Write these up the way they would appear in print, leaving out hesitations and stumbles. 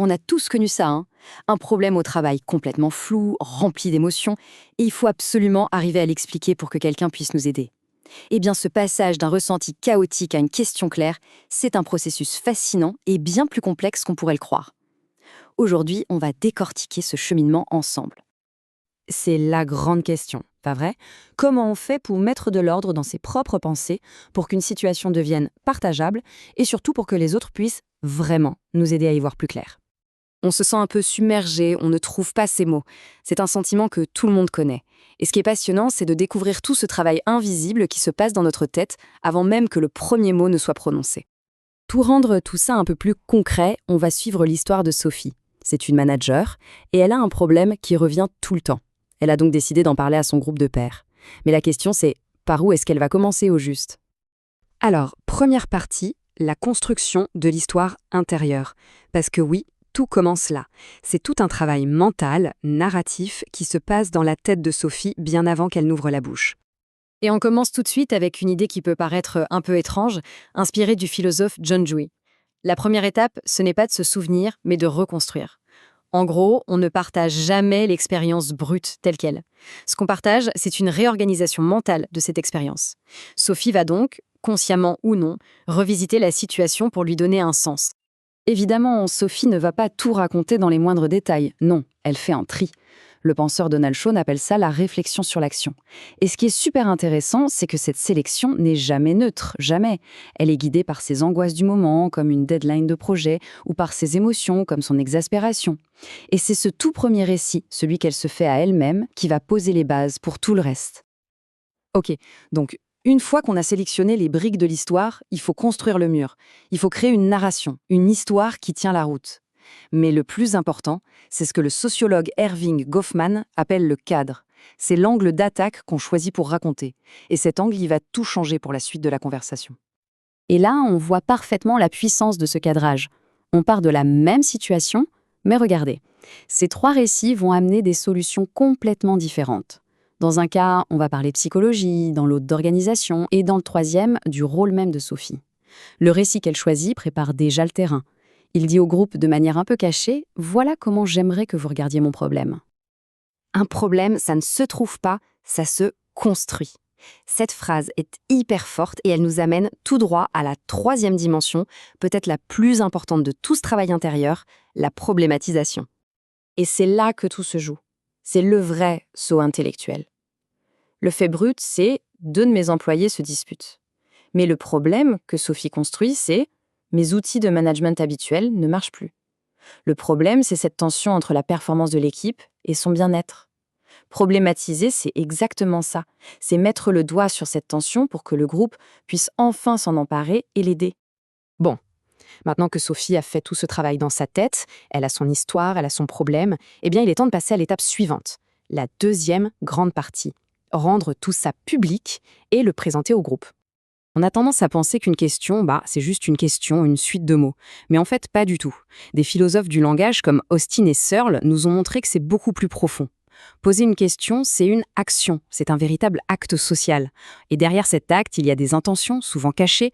On a tous connu ça, hein. Un problème au travail complètement flou, rempli d'émotions, et il faut absolument arriver à l'expliquer pour que quelqu'un puisse nous aider. Eh bien, ce passage d'un ressenti chaotique à une question claire, c'est un processus fascinant et bien plus complexe qu'on pourrait le croire. Aujourd'hui, on va décortiquer ce cheminement ensemble. C'est la grande question, pas vrai? Comment on fait pour mettre de l'ordre dans ses propres pensées, pour qu'une situation devienne partageable et surtout pour que les autres puissent vraiment nous aider à y voir plus clair? On se sent un peu submergé, on ne trouve pas ses mots. C'est un sentiment que tout le monde connaît. Et ce qui est passionnant, c'est de découvrir tout ce travail invisible qui se passe dans notre tête avant même que le premier mot ne soit prononcé. Pour rendre tout ça un peu plus concret, on va suivre l'histoire de Sophie. C'est une manager et elle a un problème qui revient tout le temps. Elle a donc décidé d'en parler à son groupe de pairs. Mais la question c'est, par où est-ce qu'elle va commencer au juste? Alors, première partie, la construction de l'histoire intérieure. Parce que oui, tout commence là. C'est tout un travail mental, narratif, qui se passe dans la tête de Sophie bien avant qu'elle n'ouvre la bouche. Et on commence tout de suite avec une idée qui peut paraître un peu étrange, inspirée du philosophe John Dewey. La première étape, ce n'est pas de se souvenir, mais de reconstruire. En gros, on ne partage jamais l'expérience brute telle qu'elle. Ce qu'on partage, c'est une réorganisation mentale de cette expérience. Sophie va donc, consciemment ou non, revisiter la situation pour lui donner un sens. Évidemment, Sophie ne va pas tout raconter dans les moindres détails. Non, elle fait un tri. Le penseur Donald Schoen appelle ça la réflexion sur l'action. Et ce qui est super intéressant, c'est que cette sélection n'est jamais neutre, jamais. Elle est guidée par ses angoisses du moment, comme une deadline de projet, ou par ses émotions, comme son exaspération. Et c'est ce tout premier récit, celui qu'elle se fait à elle-même, qui va poser les bases pour tout le reste. Ok, donc une fois qu'on a sélectionné les briques de l'histoire, il faut construire le mur. Il faut créer une narration, une histoire qui tient la route. Mais le plus important, c'est ce que le sociologue Erving Goffman appelle le cadre. C'est l'angle d'attaque qu'on choisit pour raconter. Et cet angle, il va tout changer pour la suite de la conversation. Et là, on voit parfaitement la puissance de ce cadrage. On part de la même situation, mais regardez, ces trois récits vont amener des solutions complètement différentes. Dans un cas, on va parler psychologie, dans l'autre d'organisation, et dans le troisième, du rôle même de Sophie. Le récit qu'elle choisit prépare déjà le terrain. Il dit au groupe de manière un peu cachée, « Voilà comment j'aimerais que vous regardiez mon problème. » Un problème, ça ne se trouve pas, ça se construit. Cette phrase est hyper forte et elle nous amène tout droit à la troisième dimension, peut-être la plus importante de tout ce travail intérieur, la problématisation. Et c'est là que tout se joue. C'est le vrai saut intellectuel. Le fait brut, c'est deux de mes employés se disputent. Mais le problème que Sophie construit, c'est mes outils de management habituels ne marchent plus. Le problème, c'est cette tension entre la performance de l'équipe et son bien-être. Problématiser, c'est exactement ça. C'est mettre le doigt sur cette tension pour que le groupe puisse enfin s'en emparer et l'aider. Bon, maintenant que Sophie a fait tout ce travail dans sa tête, elle a son histoire, elle a son problème, eh bien il est temps de passer à l'étape suivante, la deuxième grande partie, rendre tout ça public et le présenter au groupe. On a tendance à penser qu'une question, c'est juste une question, une suite de mots. Mais en fait, pas du tout. Des philosophes du langage comme Austin et Searle nous ont montré que c'est beaucoup plus profond. Poser une question, c'est une action, c'est un véritable acte social. Et derrière cet acte, il y a des intentions, souvent cachées.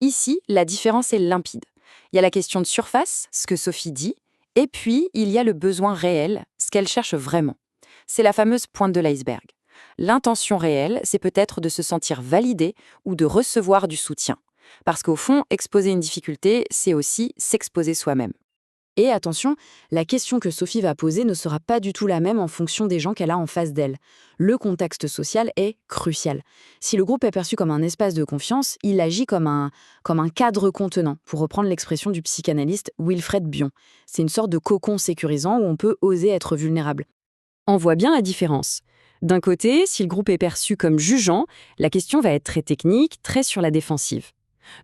Ici, la différence est limpide. Il y a la question de surface, ce que Sophie dit, et puis il y a le besoin réel, ce qu'elle cherche vraiment. C'est la fameuse pointe de l'iceberg. L'intention réelle, c'est peut-être de se sentir validé ou de recevoir du soutien. Parce qu'au fond, exposer une difficulté, c'est aussi s'exposer soi-même. Et attention, la question que Sophie va poser ne sera pas du tout la même en fonction des gens qu'elle a en face d'elle. Le contexte social est crucial. Si le groupe est perçu comme un espace de confiance, il agit comme un cadre contenant, pour reprendre l'expression du psychanalyste Wilfred Bion. C'est une sorte de cocon sécurisant où on peut oser être vulnérable. On voit bien la différence. D'un côté, si le groupe est perçu comme jugeant, la question va être très technique, très sur la défensive.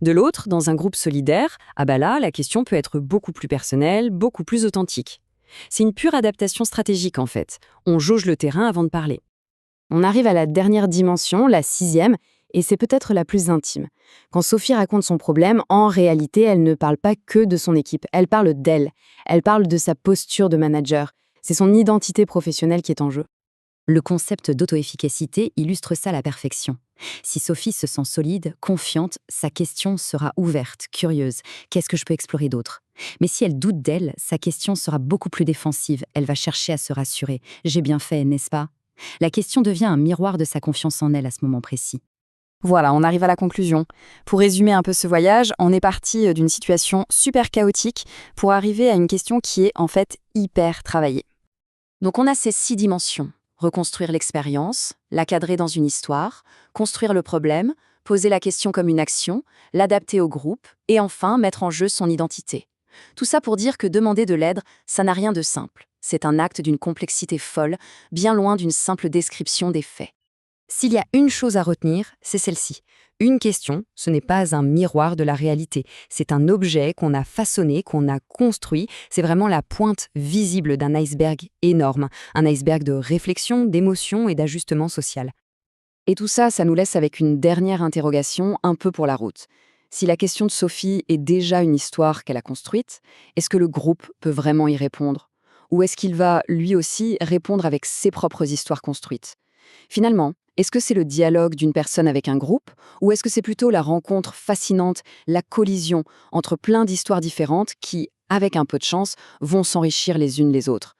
De l'autre, dans un groupe solidaire, là, la question peut être beaucoup plus personnelle, beaucoup plus authentique. C'est une pure adaptation stratégique en fait. On jauge le terrain avant de parler. On arrive à la dernière dimension, la sixième, et c'est peut-être la plus intime. Quand Sophie raconte son problème, en réalité, elle ne parle pas que de son équipe, elle parle d'elle. Elle parle de sa posture de manager. C'est son identité professionnelle qui est en jeu. Le concept d'auto-efficacité illustre ça à la perfection. Si Sophie se sent solide, confiante, sa question sera ouverte, curieuse. Qu'est-ce que je peux explorer d'autre? Mais si elle doute d'elle, sa question sera beaucoup plus défensive. Elle va chercher à se rassurer. J'ai bien fait, n'est-ce pas? La question devient un miroir de sa confiance en elle à ce moment précis. Voilà, on arrive à la conclusion. Pour résumer un peu ce voyage, on est parti d'une situation super chaotique pour arriver à une question qui est en fait hyper travaillée. Donc on a ces 6 dimensions. Reconstruire l'expérience, la cadrer dans une histoire, construire le problème, poser la question comme une action, l'adapter au groupe et enfin mettre en jeu son identité. Tout ça pour dire que demander de l'aide, ça n'a rien de simple. C'est un acte d'une complexité folle, bien loin d'une simple description des faits. S'il y a une chose à retenir, c'est celle-ci. Une question, ce n'est pas un miroir de la réalité. C'est un objet qu'on a façonné, qu'on a construit. C'est vraiment la pointe visible d'un iceberg énorme. Un iceberg de réflexion, d'émotion et d'ajustement social. Et tout ça, ça nous laisse avec une dernière interrogation un peu pour la route. Si la question de Sophie est déjà une histoire qu'elle a construite, est-ce que le groupe peut vraiment y répondre? Ou est-ce qu'il va, lui aussi, répondre avec ses propres histoires construites? Finalement, est-ce que c'est le dialogue d'une personne avec un groupe, ou est-ce que c'est plutôt la rencontre fascinante, la collision entre plein d'histoires différentes qui, avec un peu de chance, vont s'enrichir les unes les autres?